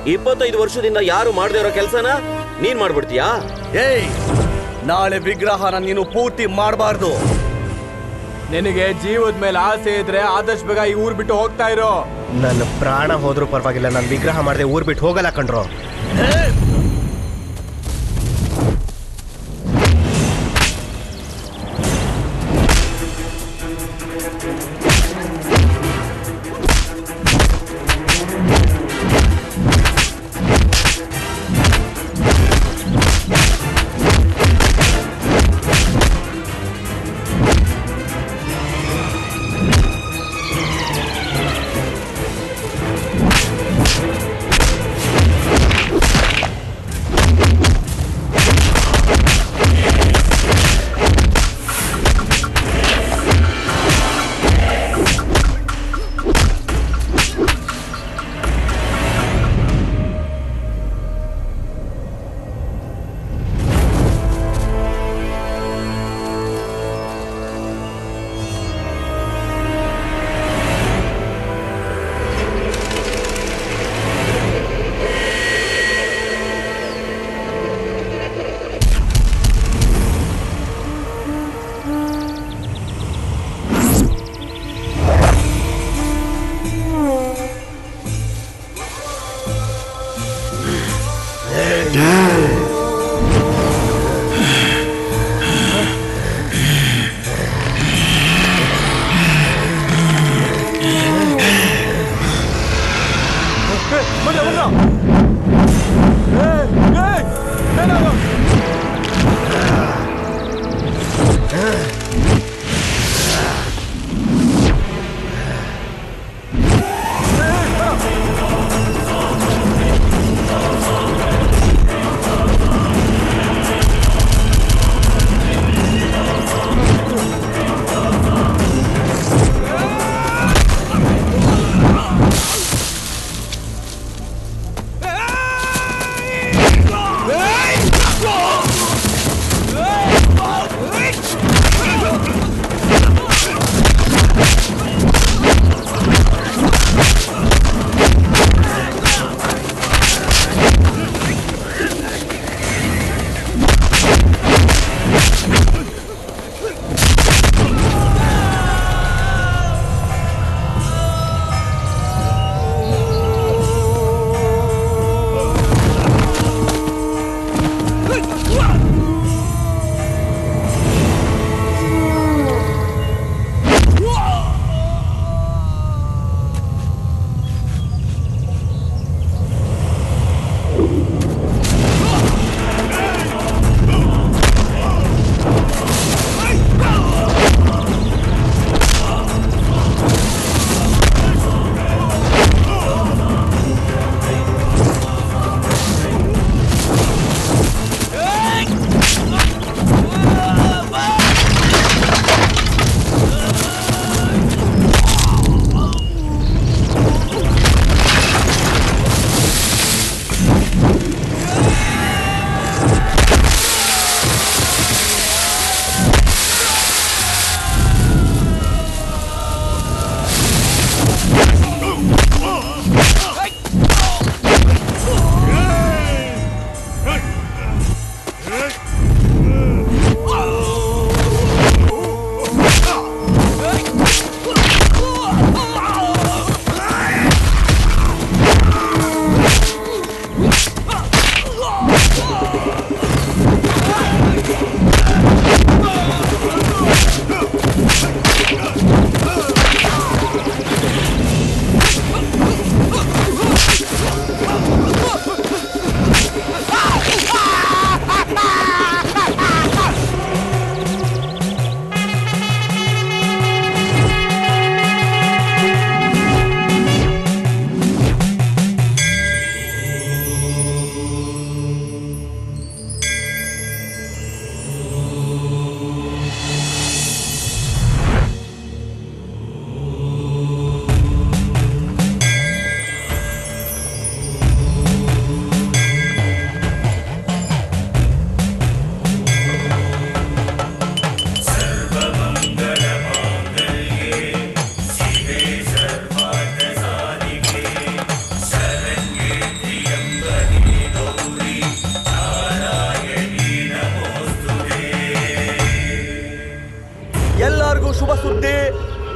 25 ವರ್ಷದಿಂದ ಯಾರು ಮಾಡದೇ ಇರೋ ಕೆಲಸನ ನೀನ್ ಮಾಡ್ಬಿಡ್ತೀಯಾ? ಏಯ್, ನಾಳೆ ವಿಗ್ರಹನ ನೀನು ಪೂರ್ತಿ ಮಾಡಬಾರ್ದು. ನಿನಗೆ ಜೀವದ ಮೇಲೆ ಆಸೆ ಇದ್ರೆ ಆದಷ್ಟು ಬೇಗ ಈ ಊರ್ ಬಿಟ್ಟು ಹೋಗ್ತಾ ಇರೋ. ನನ್ನ ಪ್ರಾಣ ಹೋದ್ರೂ ಪರವಾಗಿಲ್ಲ, ನಾನು ವಿಗ್ರಹ ಮಾಡದೆ ಊರ್ ಬಿಟ್ಟು ಹೋಗಲ್ಲ ಕಣ್ರೋ.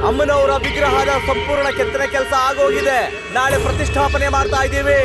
ಅಮ್ಮನವರ ವಿಗ್ರಹದ ಸಂಪೂರ್ಣ ಕೆತ್ತನೆ ಕೆಲಸ ಆಗೋಗಿದೆ. ನಾಳೆ ಪ್ರತಿಷ್ಠಾಪನೆ ಮಾಡ್ತಾ ಇದ್ದೀವಿ.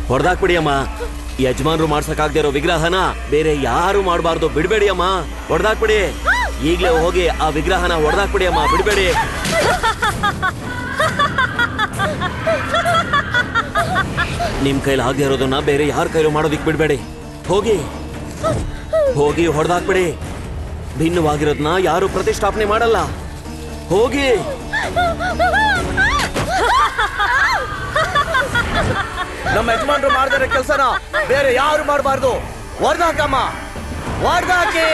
ಹೊಡೆದಾಕ್ಬಿಡಿ ಅಮ್ಮ. ಯಜಮಾನ್ರು ಮಾಡ್ಸಕ್ಕಾಗದೇ ಇರೋ ವಿಗ್ರಹನ ಬೇರೆ ಯಾರು ಮಾಡಬಾರ್ದು. ಬಿಡ್ಬೇಡಿ ಅಮ್ಮ, ಹೊಡೆದಾಕ್ಬಿಡಿ. ಈಗಲೇ ಹೋಗಿ ಆ ವಿಗ್ರಹನ ಹೊಡೆದಾಕ್ಬಿಡಿ ಅಮ್ಮ, ಬಿಡ್ಬೇಡಿ. ನಿಮ್ ಕೈಲಿ ಆಗದೆ ಇರೋದನ್ನ ಬೇರೆ ಯಾರ ಕೈಲೂ ಮಾಡೋದಿಕ್ ಬಿಡ್ಬೇಡಿ. ಹೋಗಿ ಹೋಗಿ ಹೊಡೆದಾಕ್ಬಿಡಿ. ಭಿನ್ನವಾಗಿರೋದನ್ನ ಯಾರು ಪ್ರತಿಷ್ಠಾಪನೆ ಮಾಡಲ್ಲ. ಹೋಗಿ. ನಮ್ಮ ಯಜಮಾನ್ರು ಮಾಡ್ದಿರೋ ಕೆಲಸನ ಬೇರೆ ಯಾರು ಮಾಡಬಾರ್ದು. ಹೊಡೆದಾಕಮ್ಮ, ಹೊಡೆದಾಕಿ.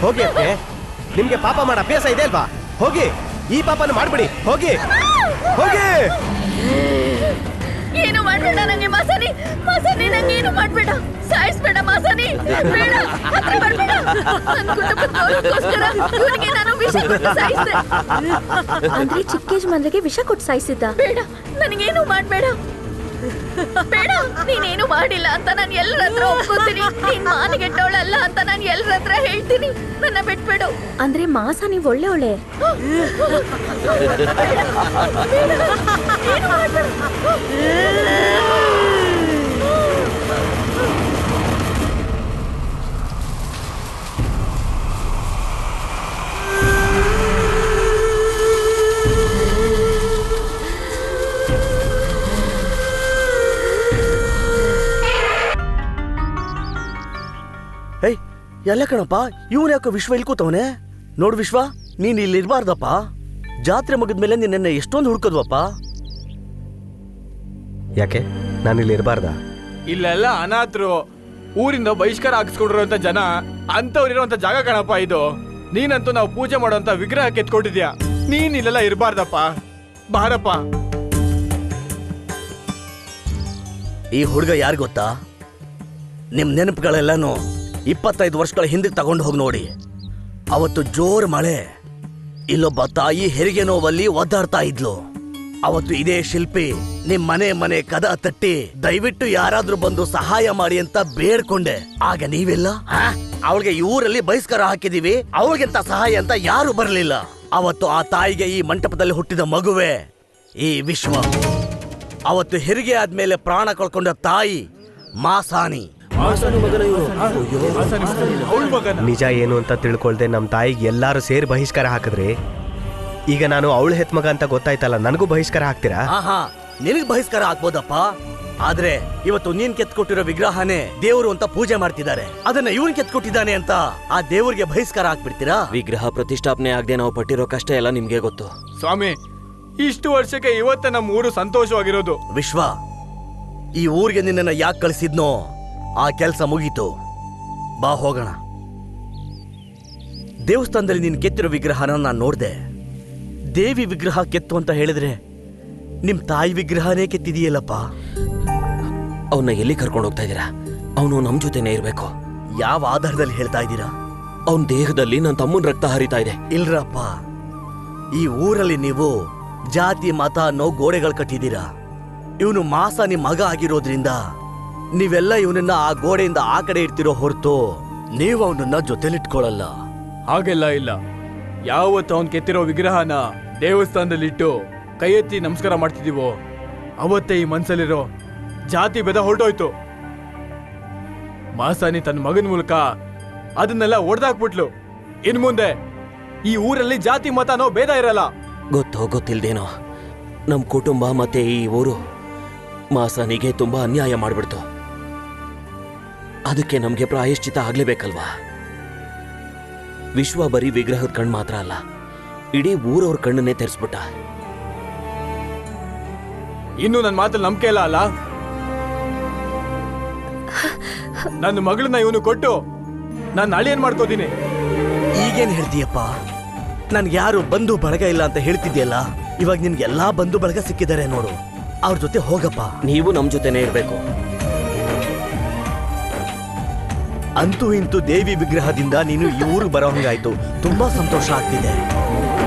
ಹೋಗಿ ಅತ್ತೆ, ನಿಮ್ಗೆ ಪಾಪ ಮಾಡೋ ಅಭ್ಯಾಸ ಇದೆ ಅಲ್ವಾ? ಹೋಗಿ, ಈ ಪಾಪನ ಮಾಡ್ಬಿಡಿ. ಹೋಗಿ ಹೋಗಿ. ಏನು ಮಾಡ್ಬೇಡ ನಂಗೆ ಮಾಸನಿ. ಮಾಸನಿ ನಂಗೆ ಏನು ಮಾಡ್ಬೇಡ, ಸಾಯಿಸ್ಬೇಡ ಮಾಸನಿ. ಬೇಡ, ಹತ್ರ ಬರ್ಬೇಡ. ನನ್ನ ಕುಟುಂಬದ ಗೌರವಕ್ಕೋಸ್ಕರ ಇವನಿಗೆ ನಾನು ವಿಷ ಕೊಟ್ಟು ಸಾಯಿಸಿದೆ. ಅಂದ್ರೆ ಚಿಕ್ಕ ಯಜಮಾನ್ರಿಗೆ ವಿಷ ಕೊಟ್ಟು ಸಾಯಿಸಿದ್ದ? ಬೇಡ, ನನಗೇನು ಮಾಡ್ಬೇಡ. ಬೇಡ, ನೀನೇನು ಮಾಡಿಲ್ಲ ಅಂತ ನಾನು ಎಲ್ಲರ ಹತ್ರ ಒಪ್ಕೋತೀನಿ. ನೀನ್ ಮಾನಿಗೆಟ್ಟವಳಲ್ಲ ಅಂತ ನಾನು ಎಲ್ಲರ ಹತ್ರ ಹೇಳ್ತೀನಿ. ನನ್ನ ಬಿಟ್ಬಿಡು. ಅಂದ್ರೆ ಮಾಸ ನೀವ್ ಒಳ್ಳೆ ಏನು ಮಾಡ್ಬೇಡ. ಏಯ್, ಎಲ್ಲ ಕಣಪ್ಪ, ಇವನ್ ಯಾಕೆ ವಿಶ್ವ ಇಲ್ಲಿ ಕೂತವನೆ? ನೋಡು ವಿಶ್ವ, ನೀನ್ ಇಲ್ಲಿ ಇರ್ಬಾರ್ದಪ್ಪ. ಜಾತ್ರೆ ಮುಗಿದ್ಮೇಲೆ ನಿನ್ನ ಎಷ್ಟೊಂದು ಹುಡ್ಕದ್ವಪ್ಪ. ಯಾಕೆ ನಾನಿಲ್ಲಿ ಇರಬಾರ್ದ? ಇಲ್ಲೆಲ್ಲ ಅನಾಥರು, ಊರಿಂದ ಬಹಿಷ್ಕಾರ ಹಾಕಿಸ್ಕೊಡಿರುವಂತ ಜನ ಅಂತವ್ರಿರುವಂತ ಜಾಗ ಕಣಪ್ಪ ಇದು. ನೀನಂತೂ ನಾವು ಪೂಜೆ ಮಾಡುವಂತ ವಿಗ್ರಹ ಕೆತ್ಕೊಂಡಿದ್ಯಾ. ನೀನ್ ಇಲ್ಲೆಲ್ಲ ಇರಬಾರ್ದಪ್ಪ. ಬಾರಪ್ಪ. ಈ ಹುಡುಗ ಯಾರು ಗೊತ್ತಾ? ನಿಮ್ ನೆನಪುಗಳೆಲ್ಲಾನು 25 ವರ್ಷಗಳ ಹಿಂದಕ್ಕೆ ತಗೊಂಡು ಹೋಗಿ ನೋಡಿ. ಅವತ್ತು ಜೋರ್ ಮಳೆ, ಇಲ್ಲೊಬ್ಬ ತಾಯಿ ಹೆರಿಗೆ ನೋವಲ್ಲಿ ಒದ್ದಾಡ್ತಾ ಇದ್ಲು. ಅವತ್ತು ಇದೇ ಶಿಲ್ಪಿ ನಿಮ್ ಮನೆ ಕದ ತಟ್ಟಿ ದಯವಿಟ್ಟು ಯಾರಾದ್ರೂ ಬಂದು ಸಹಾಯ ಮಾಡಿ ಅಂತ ಬೇಡ್ಕೊಂಡೆ. ಆಗ ನೀವೆಲ್ಲ ಅವಳಿಗೆ ಈ ಊರಲ್ಲಿ ಬಹಿಷ್ಕಾರ ಹಾಕಿದೀವಿ, ಅವಳಿಗೆಂತ ಸಹಾಯ ಅಂತ ಯಾರು ಬರಲಿಲ್ಲ. ಅವತ್ತು ಆ ತಾಯಿಗೆ ಈ ಮಂಟಪದಲ್ಲಿ ಹುಟ್ಟಿದ ಮಗುವೆ ಈ ವಿಶ್ವ. ಅವತ್ತು ಹೆರಿಗೆ ಆದ್ಮೇಲೆ ಪ್ರಾಣ ಕಳ್ಕೊಂಡ ತಾಯಿ ಮಾಸಾನಿ. ನಿಜ ಏನು ಅಂತ ತಿಳ್ಕೊಳ್ದೆ ನಮ್ಮ ತಾಯಿಗೆ ಎಲ್ಲಾರು ಸೇರಿ ಬಹಿಷ್ಕಾರ ಹಾಕಿದ್ರಿ. ಈಗ ನಾನು ಅವಳು ಹೆತ್ ಮಗ ಅಂತ ಗೊತ್ತಾಯ್ತಲ್ಲ, ನನಗೂ ಬಹಿಷ್ಕಾರ ಹಾಕ್ತೀರಾ? ಆಹಾ, ನಿನಗ್ ಬಹಿಷ್ಕಾರ ಹಾಕ್ಬೋದಪ್ಪ. ಆದ್ರೆ ಇವತ್ತು ನೀನ್ ಕೆತ್ಕೊಟ್ಟಿರೋ ವಿಗ್ರಹನೇ ದೇವರು ಅಂತ ಪೂಜೆ ಮಾಡ್ತಿದ್ದಾರೆ. ಅದನ್ನ ಇವನ್ ಕೆತ್ಕೊಟ್ಟಿದ್ದಾನೆ ಅಂತ ಆ ದೇವ್ರಿಗೆ ಬಹಿಷ್ಕಾರ ಹಾಕ್ಬಿಡ್ತೀರಾ? ವಿಗ್ರಹ ಪ್ರತಿಷ್ಠಾಪನೆ ಆಗದೆ ನಾವು ಪಟ್ಟಿರೋ ಕಷ್ಟ ಎಲ್ಲ ನಿಮ್ಗೆ ಗೊತ್ತು ಸ್ವಾಮಿ. ಇಷ್ಟು ವರ್ಷಕ್ಕೆ ಇವತ್ತ ನಮ್ಮ ಊರು ಸಂತೋಷವಾಗಿರೋದು. ವಿಶ್ವ, ಈ ಊರಿಗೆ ನಿನ್ನನ್ನ ಯಾಕೆ ಕಳಿಸಿದ್ನೋ ಆ ಕೆಲಸ ಮುಗೀತು. ಬಾ ಹೋಗೋಣ. ದೇವಸ್ಥಾನದಲ್ಲಿ ನೀನ್ ಕೆತ್ತಿರೋ ವಿಗ್ರಹನ ನಾನು ನೋಡ್ದೆ. ದೇವಿ ವಿಗ್ರಹ ಕೆತ್ತು ಅಂತ ಹೇಳಿದ್ರೆ ನಿಮ್ ತಾಯಿ ವಿಗ್ರಹನೇ ಕೆತ್ತಿದೆಯಲ್ಲಪ್ಪ. ಅವನ್ನ ಎಲ್ಲಿ ಕರ್ಕೊಂಡು ಹೋಗ್ತಾ ಇದ್ದೀರಾ? ಅವನು ನಮ್ ಜೊತೆನೇ ಇರ್ಬೇಕು. ಯಾವ ಆಧಾರದಲ್ಲಿ ಹೇಳ್ತಾ ಇದ್ದೀರಾ? ಅವನ ದೇಹದಲ್ಲಿ ನನ್ನ ತಮ್ಮನ ರಕ್ತ ಹರಿತಾ ಇದೆ. ಇಲ್ರಪ್ಪ, ಈ ಊರಲ್ಲಿ ನೀವು ಜಾತಿ ಮತ ಅನ್ನೋ ಗೋಡೆಗಳು ಕಟ್ಟಿದ್ದೀರಾ. ಇವನು ಮಾಸ ನಿಮ್ ಮಗ ಆಗಿರೋದ್ರಿಂದ ನೀವೆಲ್ಲ ಇವನನ್ನ ಆ ಗೋಡೆಯಿಂದ ಆ ಕಡೆ ಇಡ್ತಿರೋ ಹೊರತು ನೀವು ಅವನನ್ನ ಜೊತೆಲಿಟ್ಕೊಳ್ಳಲ್ಲ. ಹಾಗೆಲ್ಲ ಇಲ್ಲ. ಯಾವತ್ತು ಅವನ್ ಕೆತ್ತಿರೋ ವಿಗ್ರಹನ ದೇವಸ್ಥಾನದಲ್ಲಿಟ್ಟು ಕೈ ಎತ್ತಿ ನಮಸ್ಕಾರ ಮಾಡ್ತಿದೀವೋ ಅವತ್ತೇ ಈ ಮನ್ಸಲ್ಲಿರೋ ಜಾತಿ ಭೇದ ಹೊರಟೋಯ್ತು. ಮಾಸಾನಿ ತನ್ನ ಮಗನ ಮೂಲಕ ಅದನ್ನೆಲ್ಲ ಒಡೆದಾಕ್ಬಿಟ್ಲು. ಇನ್ ಮುಂದೆ ಈ ಊರಲ್ಲಿ ಜಾತಿ ಮತ ಅನ್ನೋ ಭೇದ ಇರಲ್ಲ. ಗೊತ್ತೋ ಗೊತ್ತಿಲ್ದೇನೋ ನಮ್ ಕುಟುಂಬ ಮತ್ತೆ ಈ ಊರು ಮಾಸಾನಿಗೆ ತುಂಬಾ ಅನ್ಯಾಯ ಮಾಡ್ಬಿಡ್ತು. ಅದಕ್ಕೆ ನಮ್ಗೆ ಪ್ರಾಯಶ್ಚಿತ ಆಗ್ಲೇಬೇಕಲ್ವಾ? ವಿಶ್ವ ಬರೀ ವಿಗ್ರಹದ ಕಣ್ಣು ಮಾತ್ರ ಅಲ್ಲ, ಇಡೀ ಊರವ್ರ ಕಣ್ಣನ್ನೇ ತೆರೆಸ್ಬಿಟ್ಟ. ಇನ್ನು ನನ್ನ ಮಾತಲ್ಲಿ ನಂಬಿಕೆ ಇಲ್ಲ ಅಲ್ಲ? ನನ್ನ ಮಗಳನ್ನ ಇವನು ಕೊಟ್ಟು ನಾನು ಅಳಿಯನ್ ಮಾಡ್ಕೋತೀನಿ. ಈಗೇನ್ ಹೇಳ್ತೀಯಪ್ಪ? ನನ್ಗೆ ಯಾರು ಬಂಧು ಬಳಗ ಇಲ್ಲ ಅಂತ ಹೇಳ್ತಿದ್ಯಲ್ಲ, ಇವಾಗ ನಿನ್ಗೆ ಎಲ್ಲಾ ಬಂಧು ಬಳಗ ಸಿಕ್ಕಿದ್ದಾರೆ ನೋಡು, ಅವ್ರ ಜೊತೆ ಹೋಗಪ್ಪ. ನೀವು ನಮ್ ಜೊತೆನೇ ಇರ್ಬೇಕು. ಅಂತೂ ಇಂತೂ ದೇವಿ ವಿಗ್ರಹದಿಂದ ನೀನು ಈ ಊರಿಗೆ ಬರೋ ಹಂಗಾಯ್ತು. ತುಂಬಾ ಸಂತೋಷ ಆಗ್ತಿದೆ.